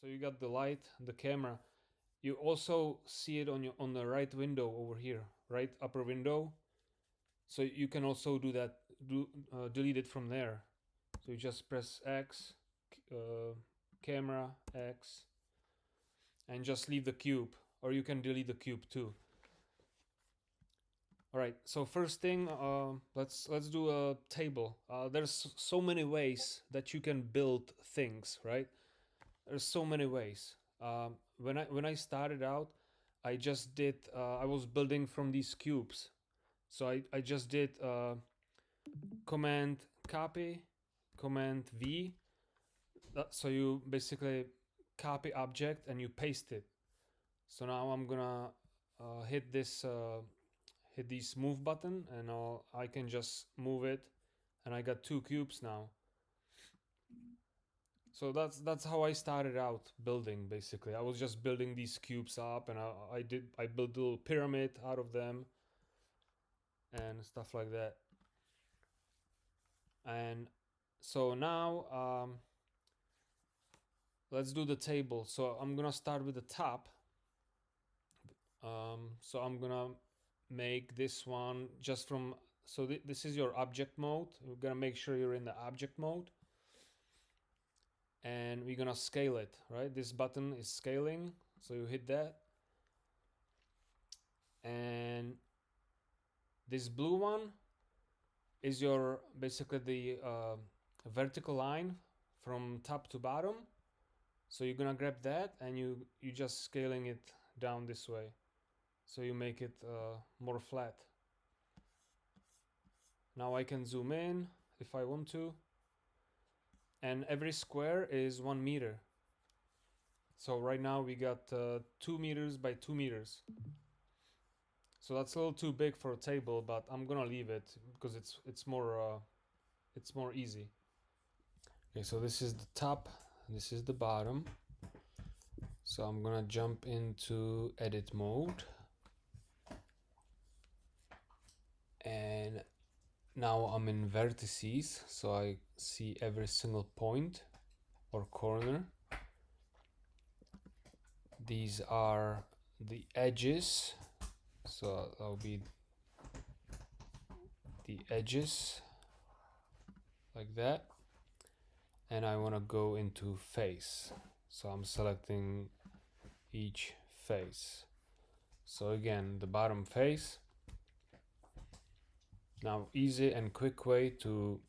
So you got the light, the camera. You also see it on the right window over here, right upper window. So you can also do that, delete it from there. So you just press X, camera, X, and just leave the cube, or you can delete the cube too. All right, so first thing, let's do a table. There's so many ways that you can build things, right? There's so many ways. When I started out, I just did. I was building from these cubes, so I just did Command copy, Command V. So you basically copy object and you paste it. So now I'm gonna hit this move button, and I can just move it, and I got 2 cubes now. So that's how I started out building. Basically, I was just building these cubes up, and I built a little pyramid out of them and stuff like that. And so now let's do the table. So I'm gonna start with the top. So I'm gonna make this one just from, so this is your object mode. We're gonna make sure you're in the object mode, and we're gonna scale it, right? This button is scaling, so you hit that, and this blue one is your basically the vertical line from top to bottom. So you're gonna grab that, and you just scaling it down this way, so you make it more flat. Now I can zoom in if I want to, and every square is 1 meter. So right now we got 2 meters by 2 meters. So that's a little too big for a table, but I'm gonna leave it because it's more easy. Okay, so this is the top, this is the bottom. So I'm gonna jump into edit mode, and now I'm in vertices, so I see every single point or corner. These are the edges, so that'll be the edges like that. And I want to go into face, so I'm selecting each face. So again, the bottom face. Now, easy and quick way to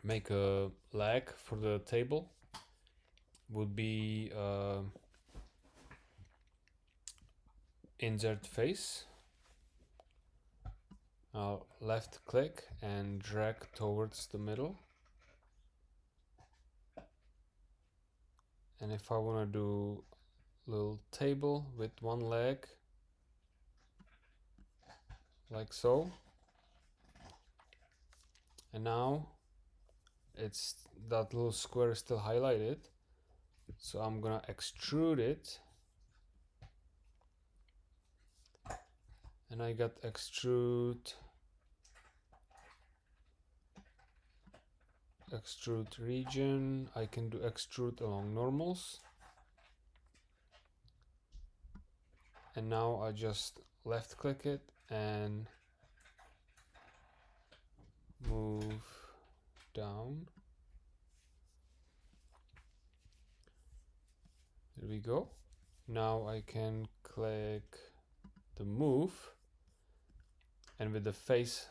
make a leg for the table would be insert face. I'll left click and drag towards the middle. And if I want to do a little table with one leg, like so, and now it's that little square is still highlighted, so I'm gonna extrude it, and I got extrude region. I can do extrude along normals, and now I just left click it and move down. There we go. Now I can click the move, and with the face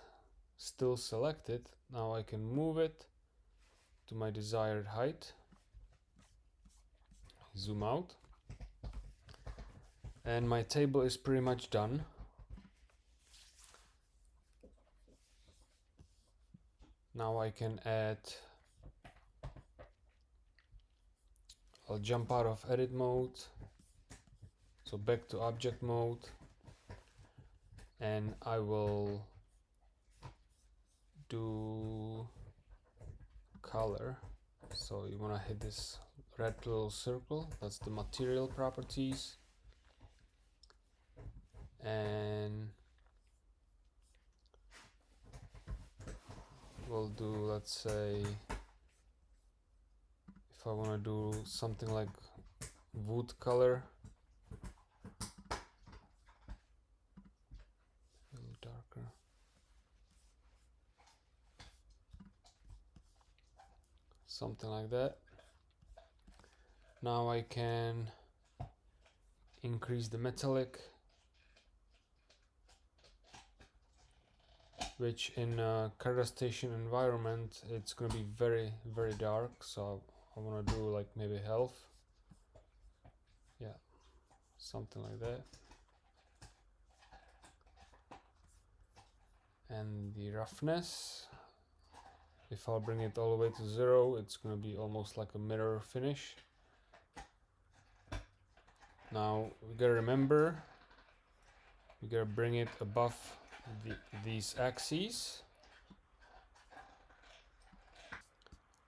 still selected, now I can move it to my desired height. Zoom out, and my table is pretty much done. Now I can add, I'll jump out of edit mode, so back to object mode, and I will do color. So you want to hit this red little circle, that's the material properties, and we'll do, let's say, if I want to do something like wood color. A little darker. Something like that. Now I can increase the metallic, which in a Carda station environment it's gonna be very dark, so I want to do like maybe half. Yeah, something like that. And the roughness, if I'll bring it all the way to 0, it's gonna be almost like a mirror finish. Now we gotta remember, we gotta bring it above these axes,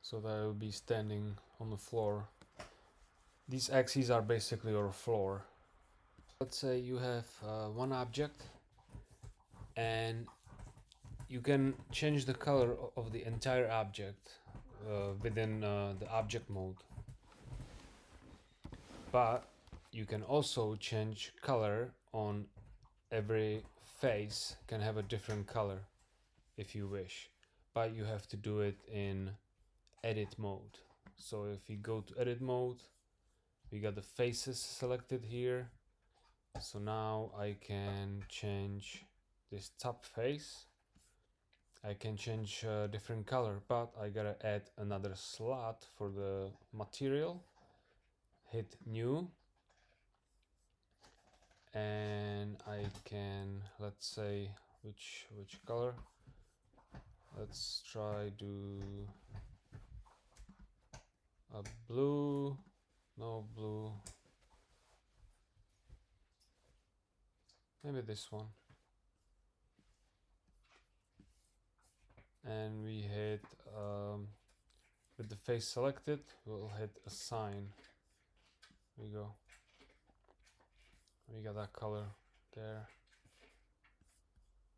so that it will be standing on the floor. These axes are basically your floor. Let's say you have one object and you can change the color of the entire object within the object mode, but you can also change color on every face. Can have a different color if you wish, but you have to do it in edit mode. So if you go to edit mode, we got the faces selected here. So now I can change this top face. I can change a different color, but I gotta add another slot for the material. Hit new, and I can, let's say, which color. Let's try do a blue. No blue. Maybe this one. And we hit with the face selected, we'll hit assign. There we go. We got that color there.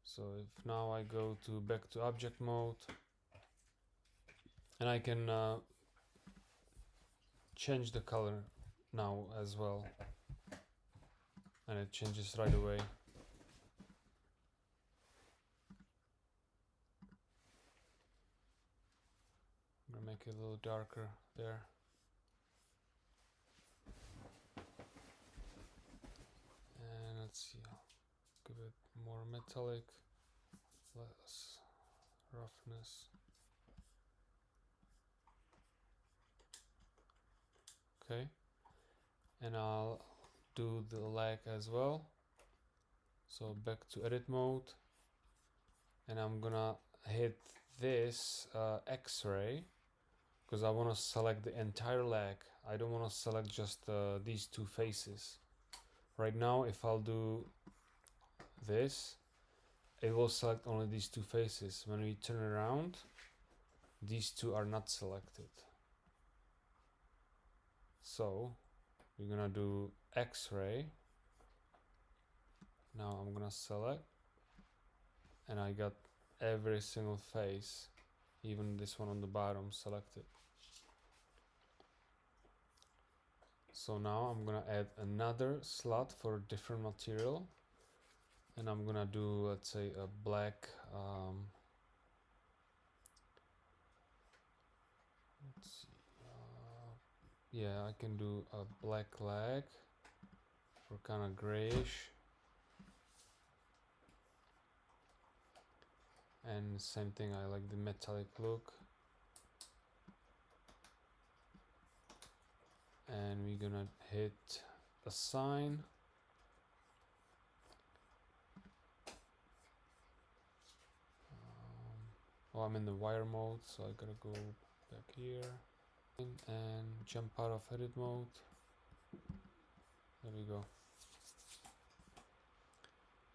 So if now I go to back to object mode, and I can change the color now as well, and it changes right away. I'm gonna make it a little darker there. And let's see, give it more metallic, less roughness. Okay, and I'll do the lag as well. So back to edit mode, and I'm gonna hit this X-ray because I want to select the entire leg. I don't want to select just these two faces. Right now, if I'll do this, it will select only these two faces. When we turn around, these two are not selected. So we're gonna do X-ray. Now I'm gonna select, and I got every single face, even this one on the bottom, selected. So now I'm gonna add another slot for a different material, and I'm gonna do, let's say, a black let's see, yeah, I can do a black leg for kind of grayish, and same thing, I like the metallic look. And we're gonna hit assign. Well, I'm in the wire mode, so I gotta go back here and jump out of edit mode. There we go.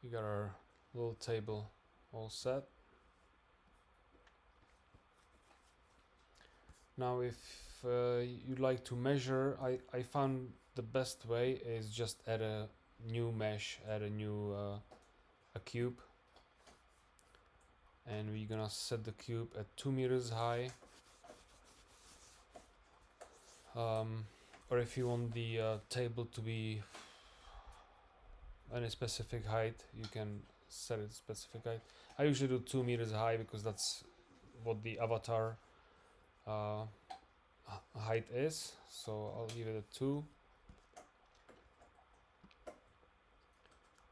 We got our little table all set. Now if you'd like to measure, I found the best way is just add a new mesh, add a new a cube, and we're gonna set the cube at 2 meters high. or if you want the table to be any specific height, you can set it specific height. I usually do 2 meters high because that's what the avatar height is, so I'll leave it at 2.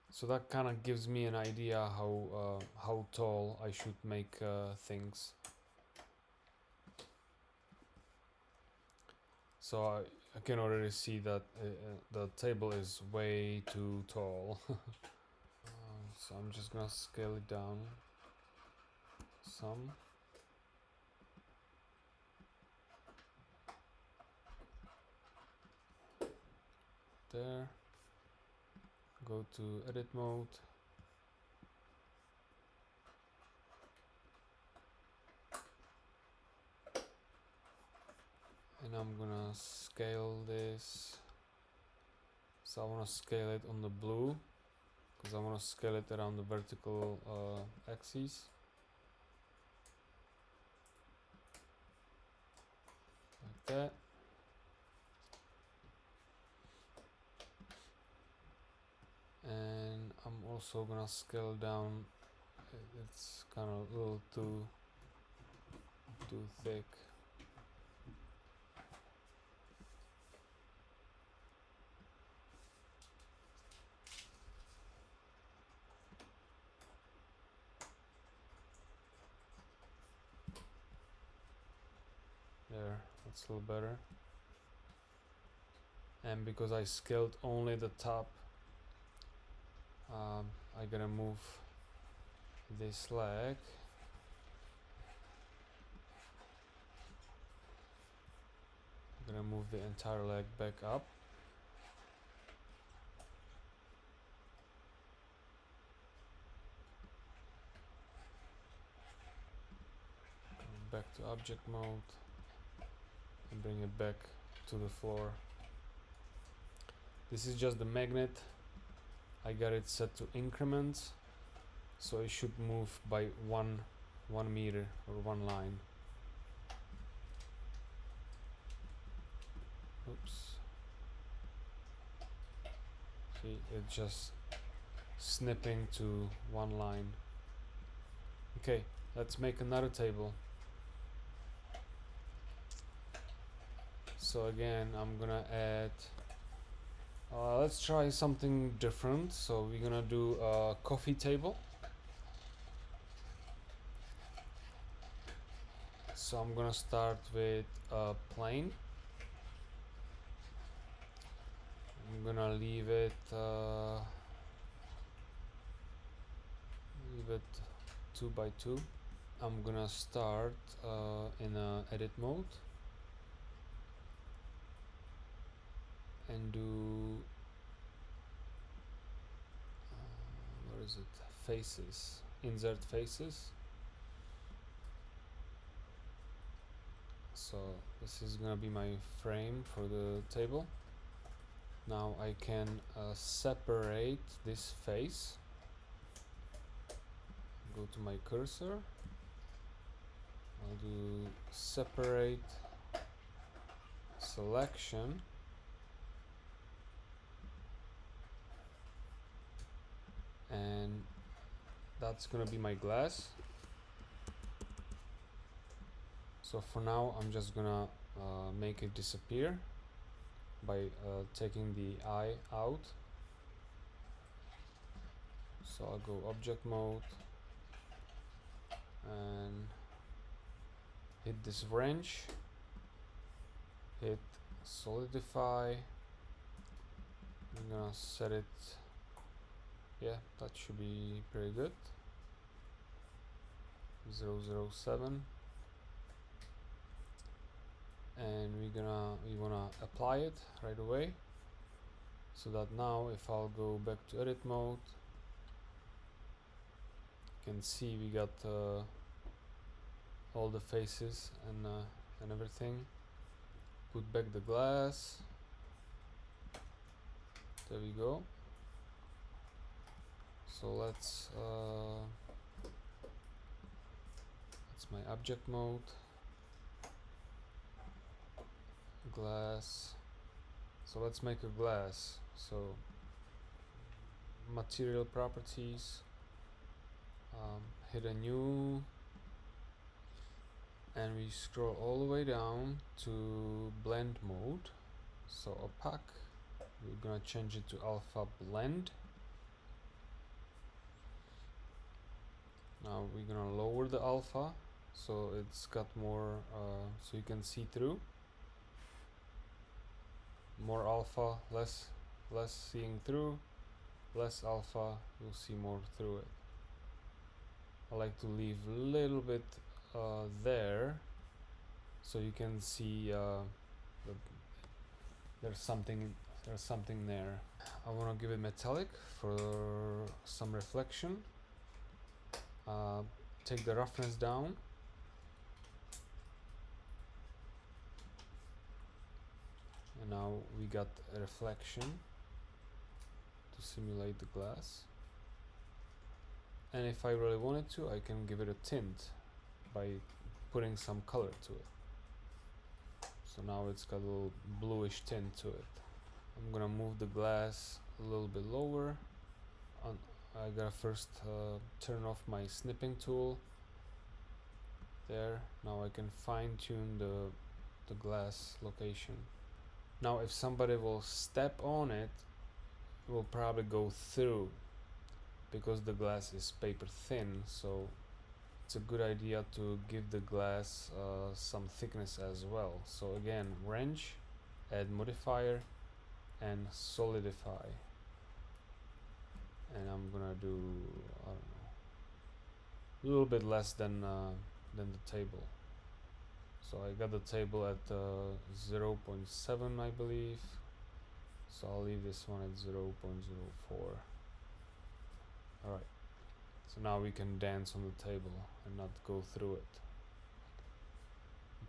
So that kind of gives me an idea how tall I should make things. So I can already see that the table is way too tall. So I'm just gonna scale it down some. There. Go to edit mode. And I'm gonna scale this. So I wanna scale it on the blue, because I wanna scale it around the vertical axis. Like that. And I'm also gonna scale down. It's kind of a little too thick. There, that's a little better. And because I scaled only the top, I gotta move this leg. I'm gonna move the entire leg back up. Back to object mode and bring it back to the floor. This is just the magnet. I got it set to increments, so it should move by one meter or one line. Oops. See, it's just snipping to one line. Okay, let's make another table. So again, I'm gonna add, let's try something different. So we're gonna do a coffee table. So I'm gonna start with a plane. I'm gonna leave it 2 by 2. I'm gonna start in edit mode and do where is it? Faces. Insert faces. So this is gonna be my frame for the table. Now I can separate this face. Go to my cursor. I'll do separate selection. And that's gonna be my glass. So for now I'm just gonna make it disappear by taking the eye out. So I'll go object mode and hit this wrench, hit solidify. I'm gonna set it, yeah, that should be pretty good. 007. And we wanna apply it right away, so that now if I'll go back to edit mode, you can see we got all the faces and everything. Put back the glass. There we go. So that's my object mode. Glass, So let's make a glass. So material properties, hit a new, and we scroll all the way down to blend mode. So opaque, we're gonna change it to alpha blend. Now we're gonna lower the alpha so it's got more, so you can see through. More alpha, less seeing through. Less alpha, you'll see more through it. I like to leave a little bit there so you can see there's something there. I want to give it metallic for some reflection. Take the roughness down. And now we got a reflection to simulate the glass. And if I really wanted to, I can give it a tint by putting some color to it. So now it's got a little bluish tint to it. I'm gonna move the glass a little bit lower. I gotta first turn off my snipping tool. There, now I can fine-tune the glass location. Now if somebody will step on it, it will probably go through, because the glass is paper thin, so it's a good idea to give the glass some thickness as well. So again, wrench, add modifier, and solidify. And I'm gonna do, I don't know, a little bit less than the table. So I got the table at 0.7, I believe. So I'll leave this one at 0.04. Alright, so now we can dance on the table and not go through it.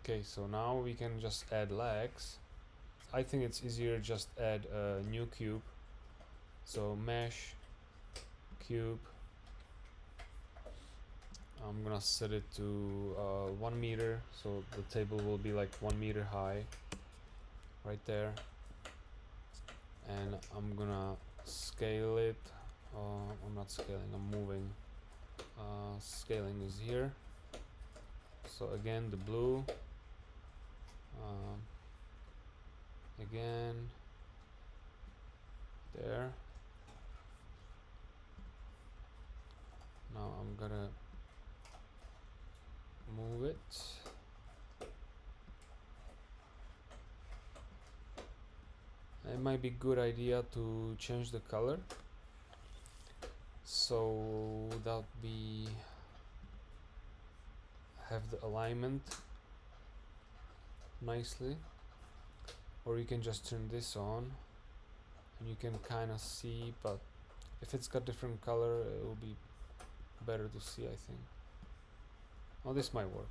Okay, so now we can just add legs. I think it's easier just add a new cube. So mesh, cube. I'm gonna set it to 1 meter, so the table will be like 1 meter high, right there. And I'm gonna scale it. I'm not scaling, I'm moving. Scaling is here. So again, the blue. Again, there. Now I'm gonna move it. It might be good idea to change the color so that we have the alignment nicely, or you can just turn this on and you can kind of see, but if it's got different color it will be better to see, I think. Oh, this might work.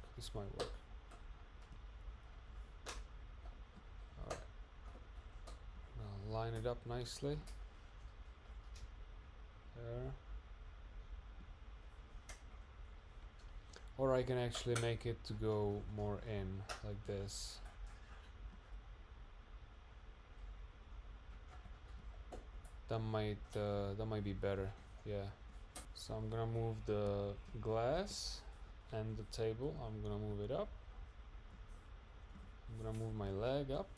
Alright, now line it up nicely there. Or I can actually make it to go more in, like this. That might be better, yeah. So I'm gonna move the glass and the table. I'm gonna move it up. I'm gonna move my leg up.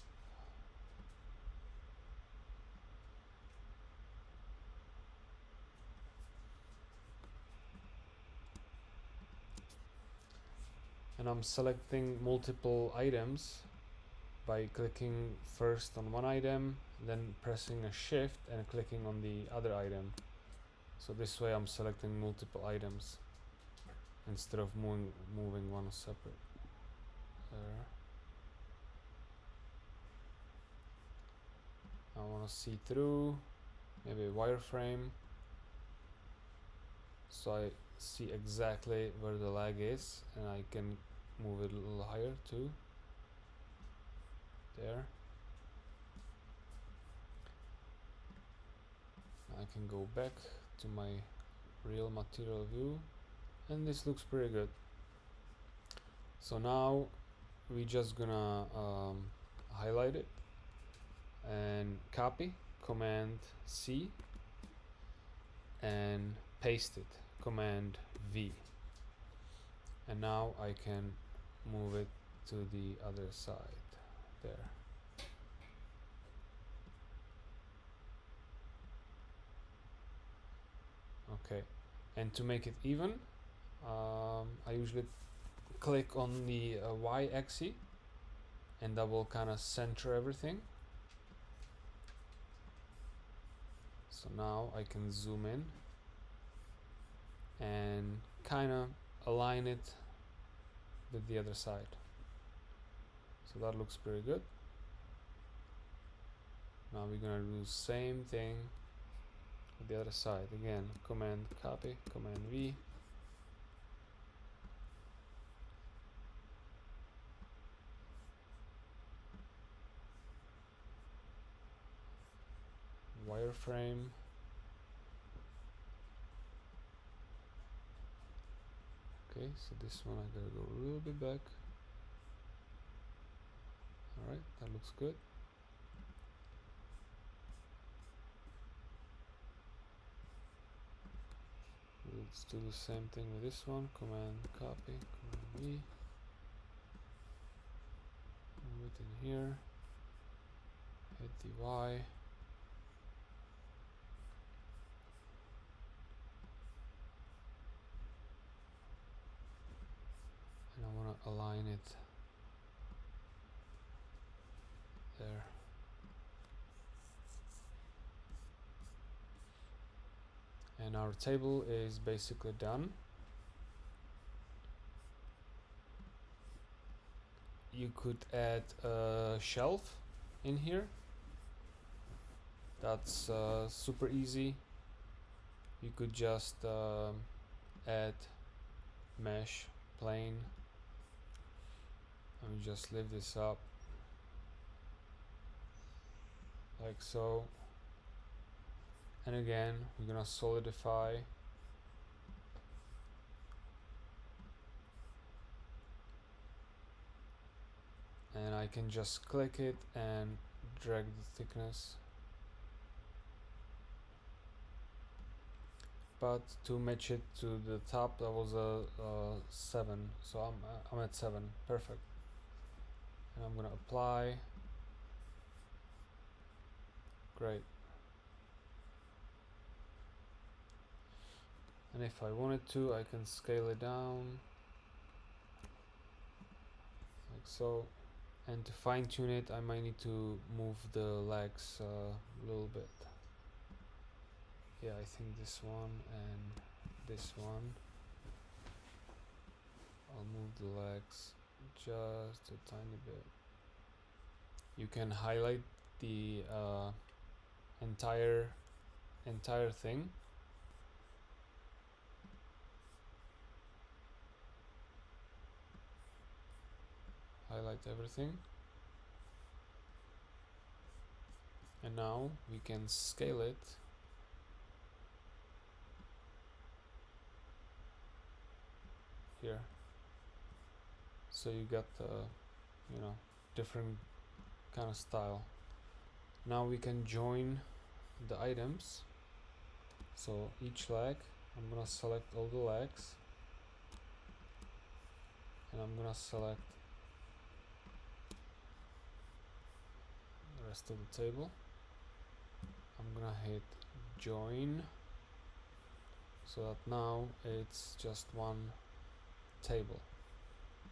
And I'm selecting multiple items by clicking first on one item, then pressing a shift and clicking on the other item. So this way I'm selecting multiple items instead of moving one separate. There. I want to see through, maybe a wireframe, so I see exactly where the leg is, and I can move it a little higher too. There. I can go back to my real material view, and this looks pretty good. So now we're just gonna highlight it and copy, Command C, and paste it, Command V. And now I can move it to the other side there. Okay, and to make it even, I usually click on the Y axis, and that will kind of center everything. So now I can zoom in and kind of align it with the other side. So that looks pretty good. Now we're gonna do the same thing with the other side. Again, Command copy, Command V. Wireframe. Okay, so this one I gotta go a little bit back. Alright, that looks good. Let's do the same thing with this one. Command copy, Command V. Move it in here. Hit the Y. And I want to align it there. And our table is basically done. You could add a shelf in here. That's super easy. You could just add mesh plane and just lift this up like so. And again, we're gonna solidify. And I can just click it and drag the thickness. But to match it to the top, that was a 7, so I'm at 7, perfect. And I'm gonna apply. Great. And if I wanted to, I can scale it down like so. And to fine tune it, I might need to move the legs a little bit. Yeah, I think this one and this one. I'll move the legs just a tiny bit. You can highlight the entire thing. Highlight everything. And now we can scale it. Here. So you got you know, different kind of style. Now we can join the items. So each leg, I'm gonna select all the legs, and I'm gonna select the rest of the table. I'm gonna hit join, so that now it's just one table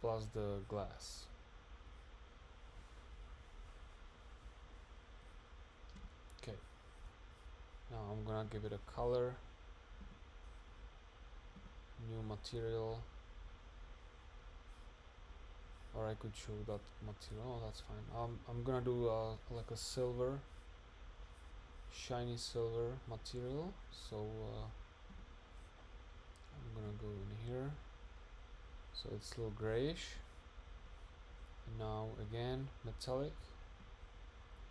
plus the glass. Okay, now I'm gonna give it a color, new material, or I could show that material. Oh, that's fine. I'm gonna do like a silver, shiny silver material. So I'm gonna go in here, so it's a little grayish. And now again metallic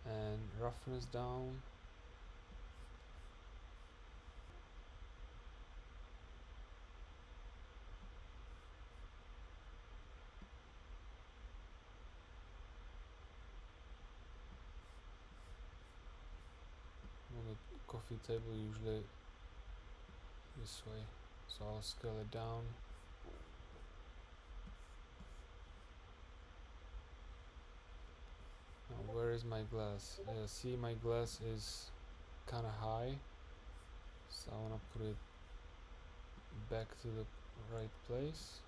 and roughness down. coffee table usually this way, so I'll scale it down. Now where is my glass? See, my glass is kind of high, so I want to put it back to the right place.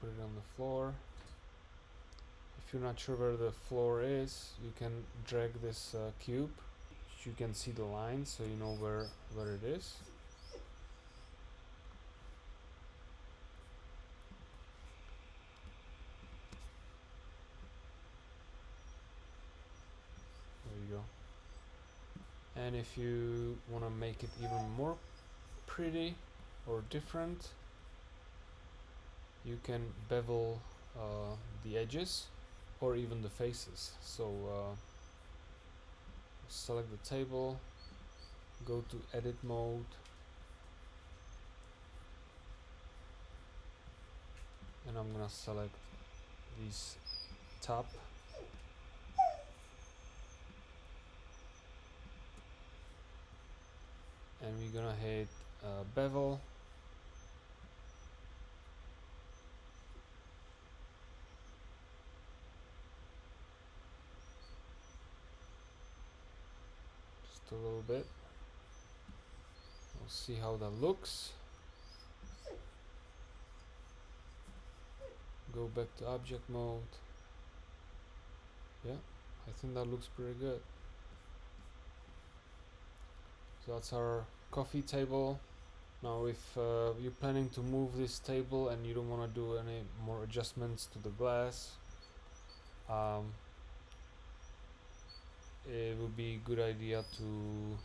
Put it on the floor. If you're not sure where the floor is, you can drag this cube. You can see the line, so you know where it is. There you go. And if you want to make it even more pretty or different, you can bevel the edges or even the faces. So select the table, go to edit mode, and I'm gonna select this top, and we're gonna hit bevel. Just a little bit. We'll see how that looks. Go back to object mode. Yeah, I think that looks pretty good. So that's our coffee table. Now if you're planning to move this table and you don't want to do any more adjustments to the glass, it would be a good idea to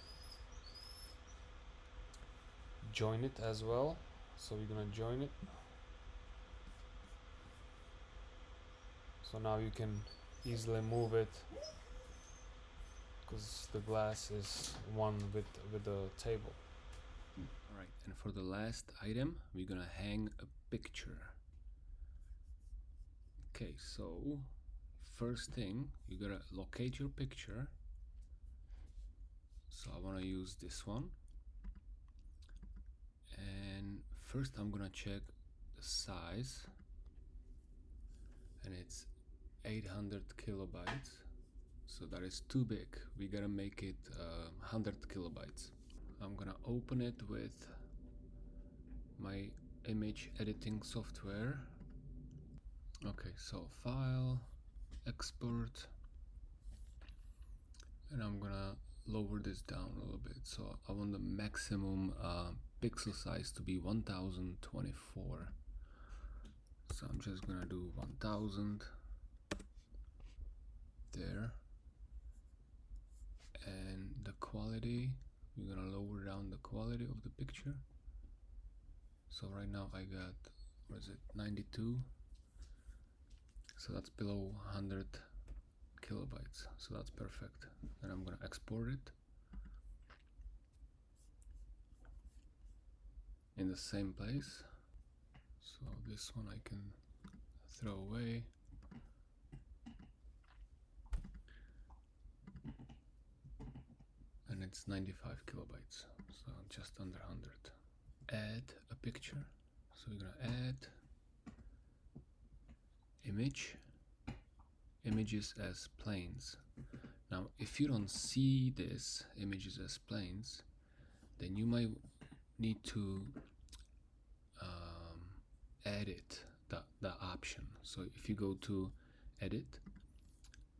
join it as well. So we're gonna join it. So now you can easily move it because the glass is one with the table. Alright, and for the last item, we're gonna hang a picture. Okay, so first thing, you gotta locate your picture. So I want to use this one. And first I'm gonna check the size, and it's 800 kilobytes. So that is too big. We gotta make it 100 kilobytes. I'm gonna open it with my image editing software. Okay, so file, export, and I'm gonna lower this down a little bit. So I want the maximum pixel size to be 1024. So I'm just gonna do 1000 there. And the quality, we're gonna lower down the quality of the picture. So right now I got, what is it, 92. So that's below 100 kilobytes. So that's perfect. And I'm gonna export it in the same place. So this one I can throw away. And it's 95 kilobytes, so just under 100. Add a picture. So we're gonna add image, images as planes. Now if you don't see this images as planes, then you might need to edit the option. So if you go to edit,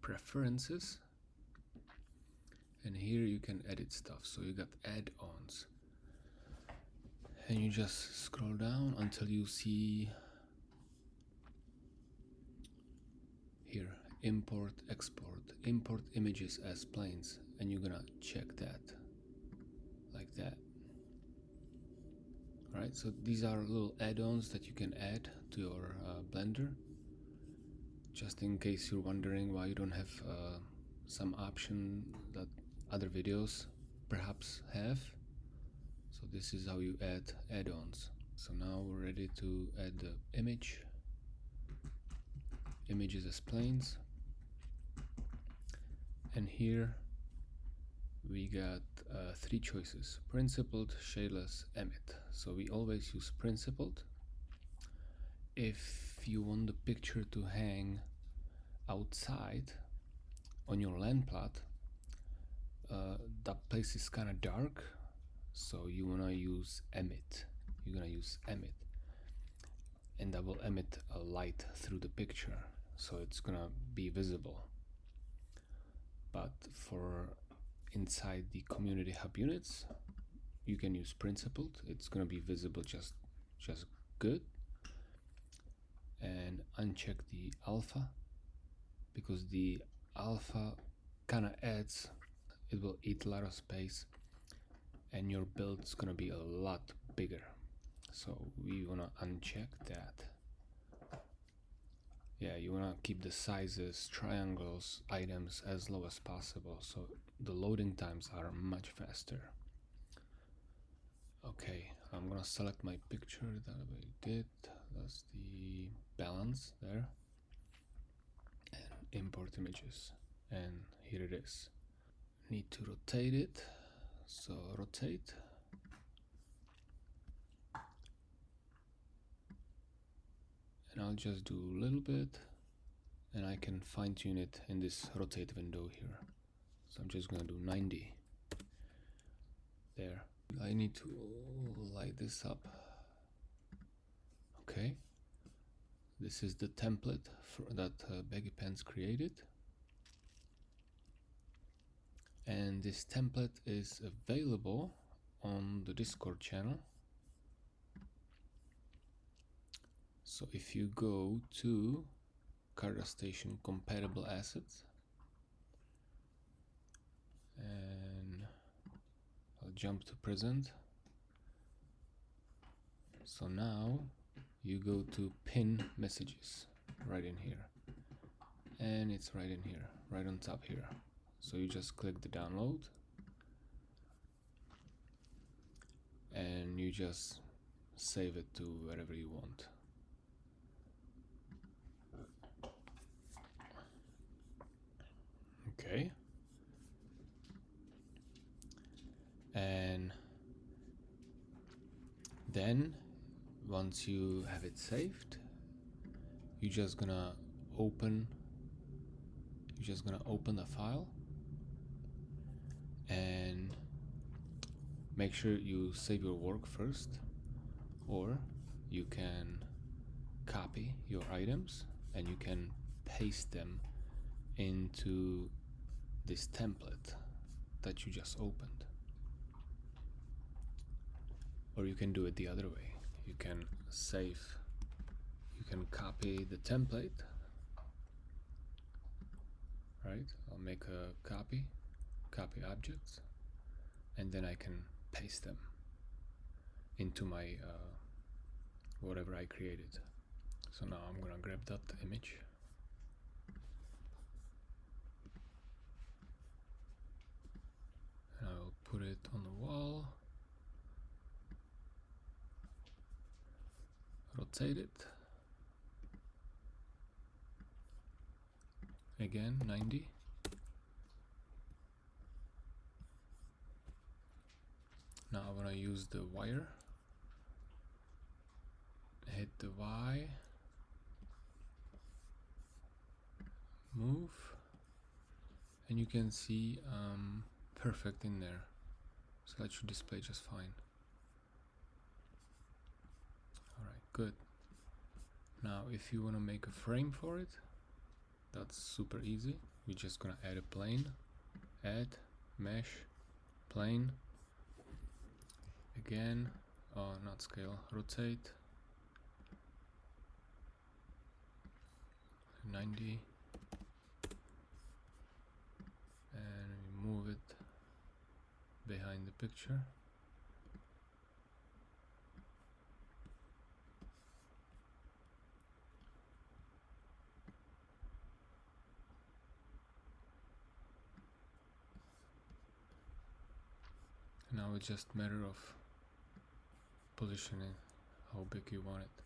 preferences, and here you can edit stuff. So you got add-ons, and you just scroll down until you see here import, export, import images as planes, and you're gonna check that like that. Alright, so these are little add-ons that you can add to your Blender, just in case you're wondering why you don't have some option that other videos perhaps have. So this is how you add add-ons. So now we're ready to add the image, images as planes. And here we got 3 choices: principled, shadeless, emit. So we always use principled. If you want the picture to hang outside on your land plot, that place is kind of dark, so you want to use emit. You're going to use emit, and that will emit a light through the picture, so it's going to be visible. But for inside the community hub units, you can use principled. It's going to be visible just good. And uncheck the alpha, because the alpha kind of adds, it will eat a lot of space and your build's going to be a lot bigger. So we want to uncheck that. Yeah, you want to keep the sizes, triangles, items as low as possible, so the loading times are much faster. Okay, I'm gonna select my picture that we did. That's the balance there. And import images. And here it is. Need to rotate it. So rotate. And I'll just do a little bit. And I can fine tune it in this rotate window here. So I'm just gonna do 90. There. I need to light this up. Okay. This is the template that Baggy Pants created. And this template is available on the Discord channel. So if you go to Carda Station compatible assets, and I'll jump to present. So now you go to pin messages right in here, and it's right in here, right on top here. So you just click the download and you just save it to wherever you want. Okay. And then once you have it saved, you're just gonna open the file and make sure you save your work first, or you can copy your items and you can paste them into this template that you just opened. Or you can do it the other way. You can copy the template, right? I'll make a copy objects, and then I can paste them into my whatever I created. So now I'm gonna grab that image. And I'll put it on the wall. Rotate it. Again, 90. Now I'm gonna use the wire. Hit the Y. Move. And you can see perfect in there. So that should display just fine. Alright, good. Now if you want to make a frame for it, that's super easy. We're just gonna add a plane, add, mesh, plane, again, not scale, rotate, 90, and we move it behind the picture. Now it's just a matter of positioning how big you want it.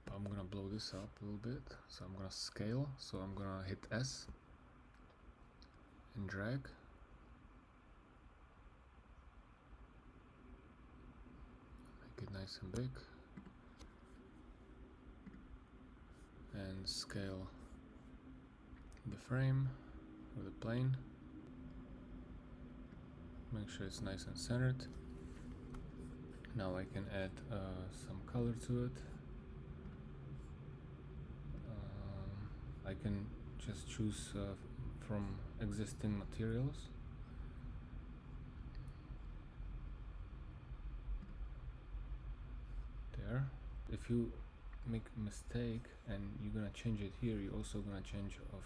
But I'm gonna blow this up a little bit, so I'm gonna scale. So I'm gonna hit S, and drag. Make it nice and big. And scale the frame or the plane. Make sure it's nice and centered. Now I can add some color to it. I can just choose from existing materials. There. If you make a mistake and you're gonna change it here, you're also gonna change of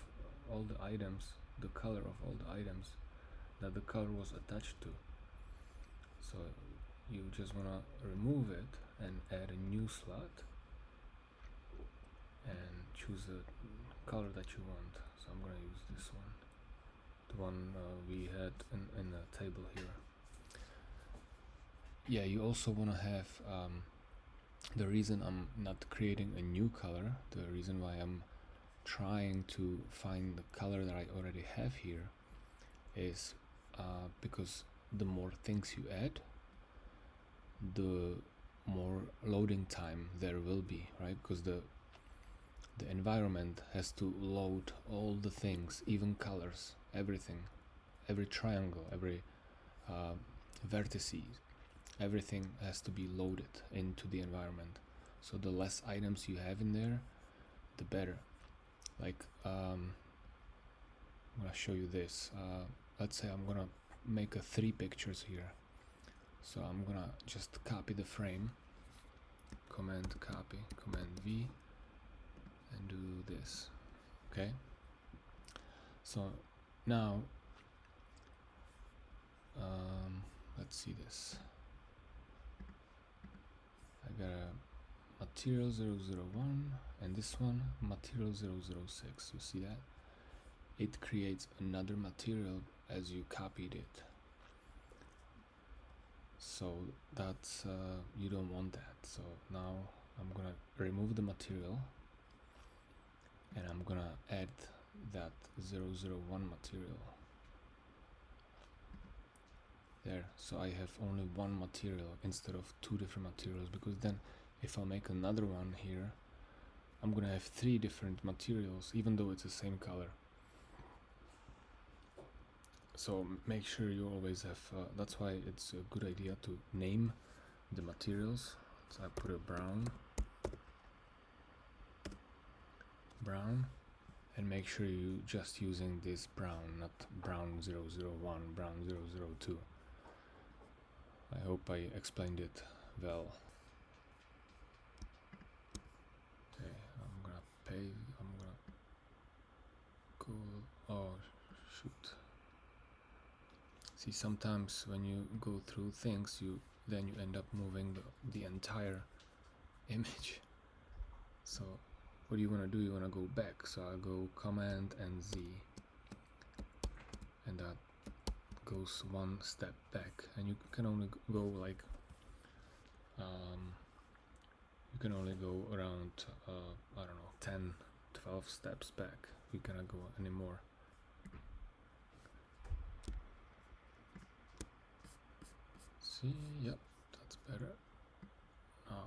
all the items, the color of all the items that the color was attached to. So you just wanna remove it and add a new slot and choose a color that you want. So I'm gonna use this one, the one we had in the table here. Yeah, you also wanna have the reason I'm not creating a new color, the reason why I'm trying to find the color that I already have here is because the more things you add, the more loading time there will be, right? Because the environment has to load all the things, even colors, everything, every triangle, every vertices, everything has to be loaded into the environment. So the less items you have in there, the better. Like I'm gonna show you this. Let's say I'm gonna make 3 pictures here. So I'm gonna just copy the frame, Command copy, Command V, and do this. Okay. So now let's see this. I got a material 001 and this one material 006. You see that? It creates another material as you copied it. So that's you don't want that. So now I'm gonna remove the material and I'm gonna add that 001 material there. So I have only one material instead of 2 different materials, because then if I make another one here, I'm gonna have 3 different materials even though it's the same color. So make sure you always have, that's why it's a good idea to name the materials. So I put a brown, and make sure you just using this brown, not brown 001, brown 002. I hope I explained it well. Okay, I'm gonna go, oh shoot. See, sometimes when you go through things, then you end up moving the entire image. So what do you want to do? You want to go back. So I'll go Command and Z, and that goes 1 step back. And you can only go like you can only go around I don't know, 10, 12 steps back. You cannot go anymore. See, yep, that's better. Now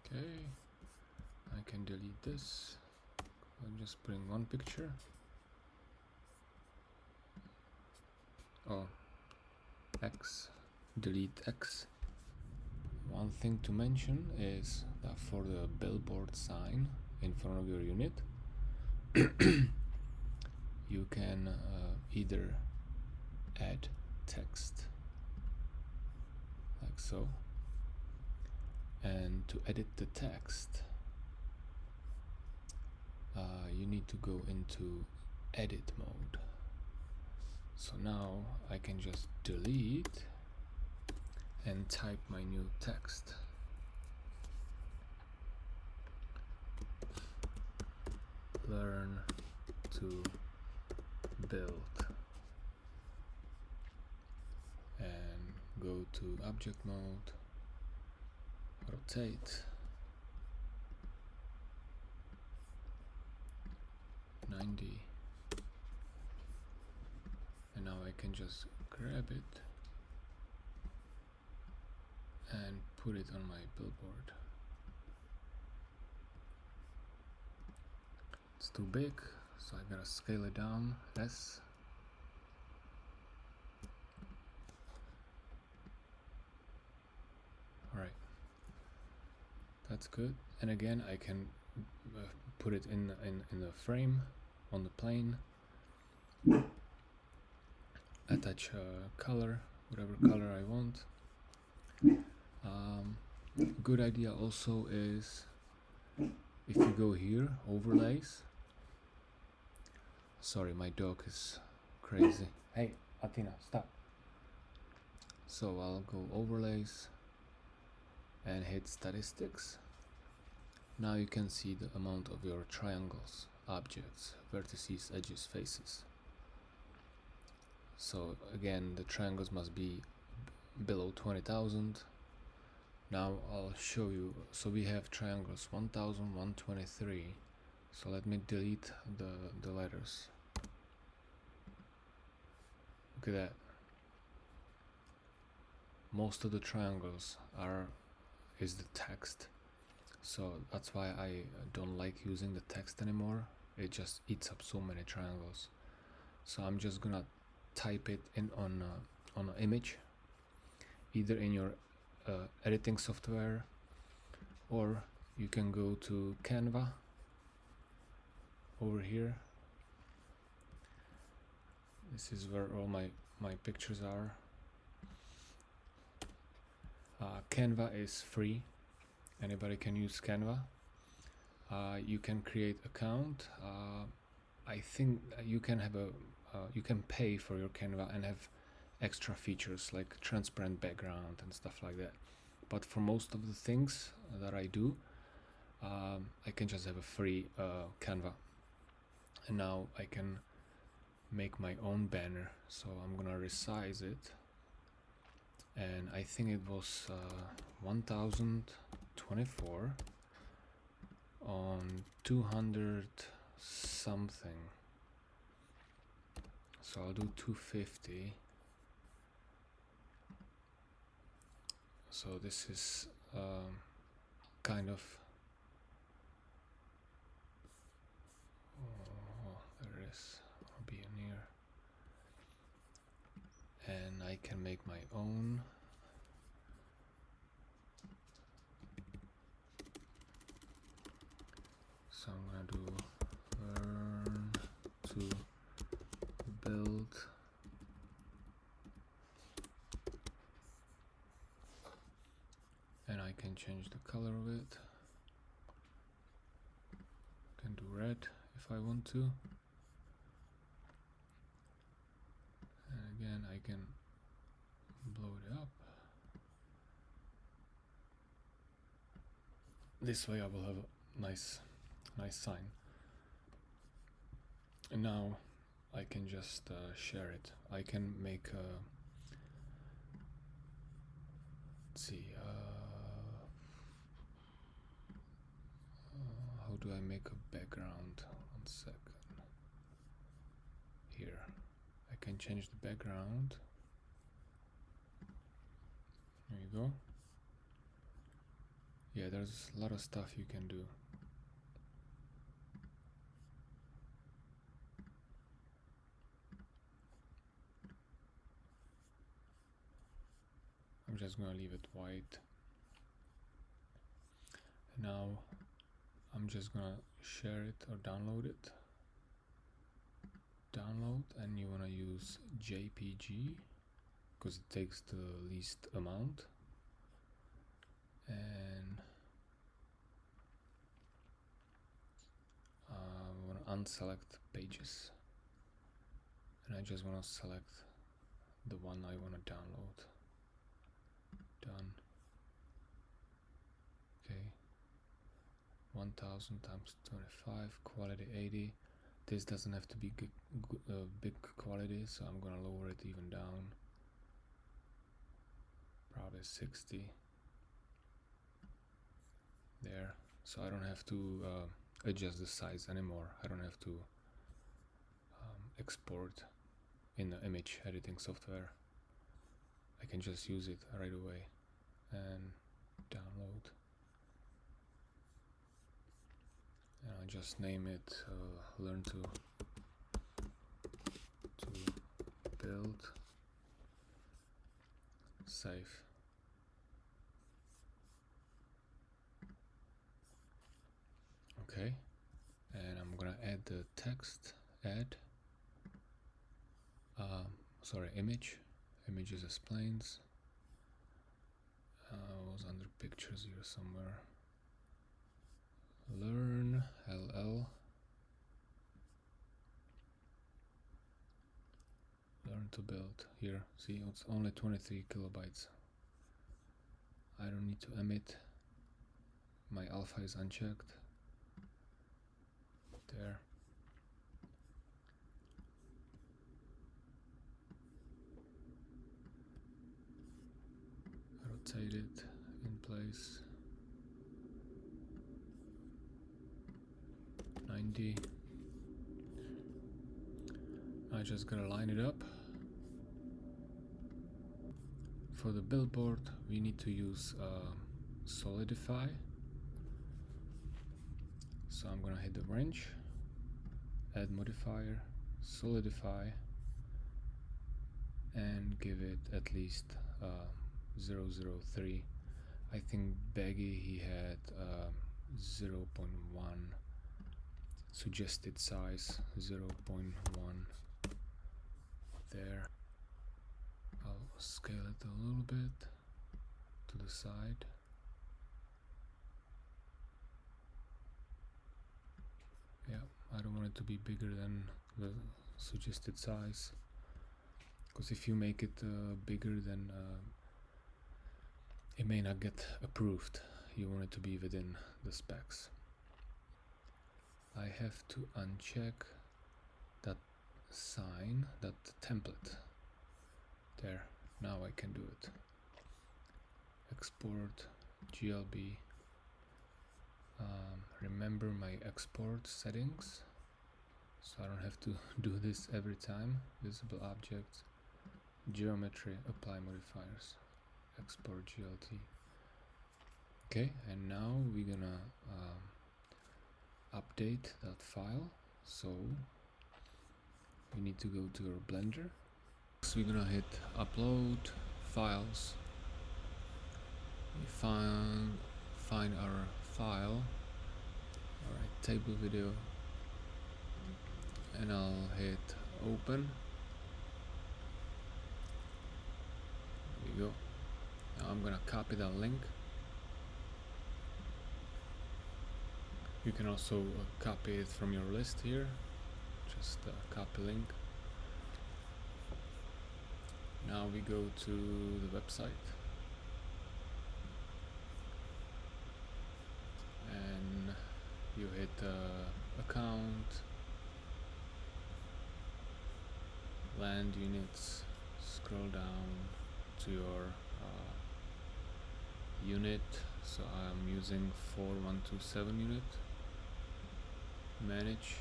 okay, I can delete this. I'll just bring 1 picture. Oh, X, delete X. One thing to mention is that for the billboard sign in front of your unit, you can either add text like so, and to edit the text you need to go into edit mode. So now I can just delete and type my new text. Learn to build, and go to object mode, rotate, D. And now I can just grab it and put it on my billboard. It's too big, so I gotta scale it down less. Alright, that's good. And again, I can put it in the frame on the plane. Attach a color, whatever color I want. Good idea also is if you go here, overlays. Sorry, my dog is crazy. Hey, Athena, stop. So I'll go overlays and hit statistics. Now you can see the amount of your triangles, objects, vertices, edges, faces. So again, the triangles must be below 20,000. Now I'll show you. So we have triangles 1,123. So let me delete the letters. Look at that. Most of the triangles is the text. So that's why I don't like using the text anymore. It just eats up so many triangles. So I'm just gonna type it in on an image, either in your editing software, or you can go to Canva over here. This is where all my pictures are. Canva is free. Anybody can use Canva. You can create account. I think you can have you can pay for your Canva and have extra features like transparent background and stuff like that. But for most of the things that I do, I can just have a free Canva. And now I can make my own banner. So I'm gonna resize it. And I think it was 1024 on 200 something. So I'll do 250. So this is kind of, there it is, I'll be near. And I can make my own. So I'm gonna do learn to build and I can change the color of it. Can do red if I want to. And again, I can blow it up. This way I will have a nice sign. And now I can just share it. I can make a, let's see, how do I make a background? 1 second. Here, I can change the background. There you go. Yeah, there's a lot of stuff you can do. I'm just gonna leave it white. Now I'm just gonna share it or download it. Download, and you wanna use JPG because it takes the least amount. And I wanna unselect pages, and I just wanna select the one I wanna download. Done. Okay. 1000 times 25, quality 80. This doesn't have to be big quality, so I'm gonna lower it even down. Probably 60. There. So I don't have to adjust the size anymore. I don't have to export in the image editing software. I can just use it right away and download. And I'll just name it learn to build, save. Okay, and I'm gonna add the text, add images as planes. Was under pictures here somewhere. Learn LL. Learn to build. Here, see, it's only 23 kilobytes. I don't need to emit. My alpha is unchecked. There. Rotate it in place. 90. I just gotta line it up. For the billboard, we need to use solidify. So I'm gonna hit the wrench, add modifier, solidify, and give it at least 0.03. I think Baggy, he had 0.1 suggested size, 0.1 there. I'll scale it a little bit to the side. Yeah, I don't want it to be bigger than the suggested size, because if you make it bigger, then it may not get approved. You want it to be within the specs. I have to uncheck that sign, that template. There, now I can do it. Export GLB. Remember my export settings, so I don't have to do this every time. Visible objects, geometry, apply modifiers, export GLT. Okay, and now we're gonna update that file. So we need to go to our Blender. So we're gonna hit upload files. We find our file. Alright, table video, and I'll hit open. There we go. Now I'm gonna copy that link. You can also copy it from your list here. Just copy link. Now we go to the website. And you hit account, land units, scroll down to your unit. So I'm using 4127 unit. Manage.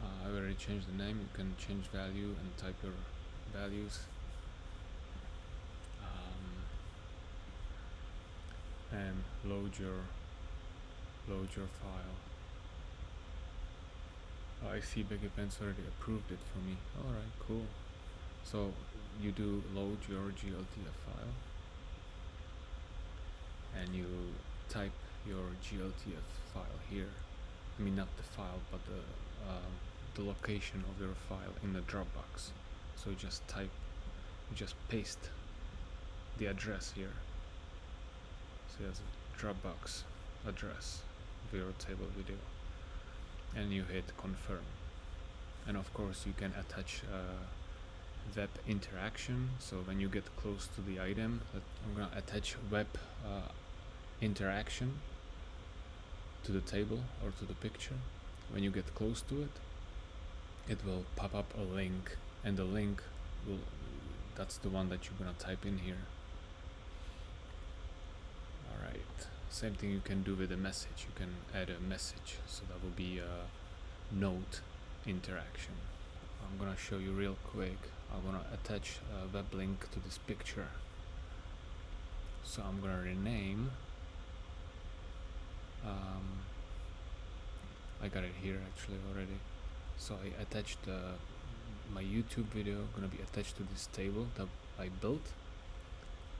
I already changed the name. You can change value and type your values. And load your file. Oh, I see Baggy Pants already approved it for me. Alright, cool. So you do load your GLTF file and you type your GLTF file here. I mean, not the file, but the location of your file in the Dropbox. So you just paste the address here. So that's a Dropbox address of your table video, and you hit confirm. And of course you can attach web interaction. So when you get close to the item, I'm gonna attach web interaction to the table or to the picture. When you get close to it, it will pop up a link, and the link that's the one that you're gonna type in here. Alright, same thing you can do with a message. You can add a message, so that will be a note interaction. I'm gonna show you real quick. I'm gonna attach a web link to this picture. So I'm gonna rename. I got it here actually already. So I attached my YouTube video gonna be attached to this table that I built.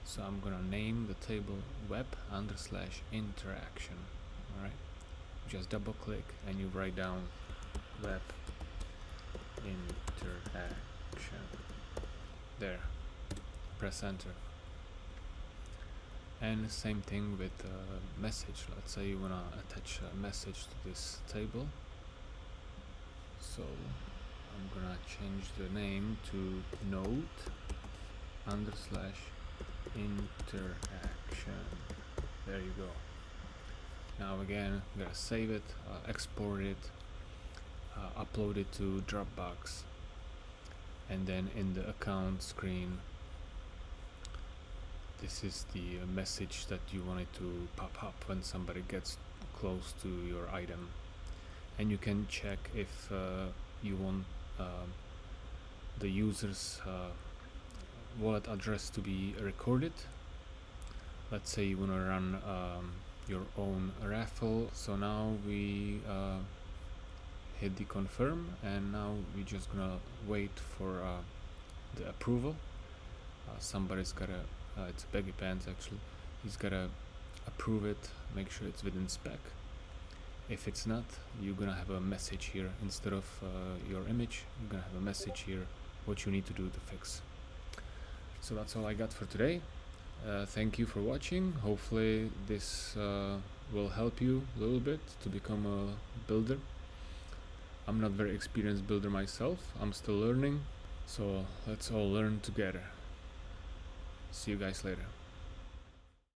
So I'm gonna name the table web_interaction. Alright, just double click and you write down web interaction. There, press enter. And the same thing with message. Let's say you wanna attach a message to this table. So I'm gonna change the name to note_interaction. There you go. Now again, I'm gonna save it, export it, upload it to Dropbox, and then in the account screen, this is the message that you want it to pop up when somebody gets close to your item. And you can check if you want the user's wallet address to be recorded. Let's say you want to run your own raffle. So now we hit the confirm, and now we're just gonna wait for the approval. Somebody's gotta, it's Baggy Pants actually, he's gotta approve it, make sure it's within spec. If it's not, you're gonna have a message here instead of your image. You're gonna have a message here what you need to do to fix. So that's all I got for today. Thank you for watching. Hopefully this will help you a little bit to become a builder. I'm not very experienced builder myself. I'm still learning. So let's all learn together. See you guys later.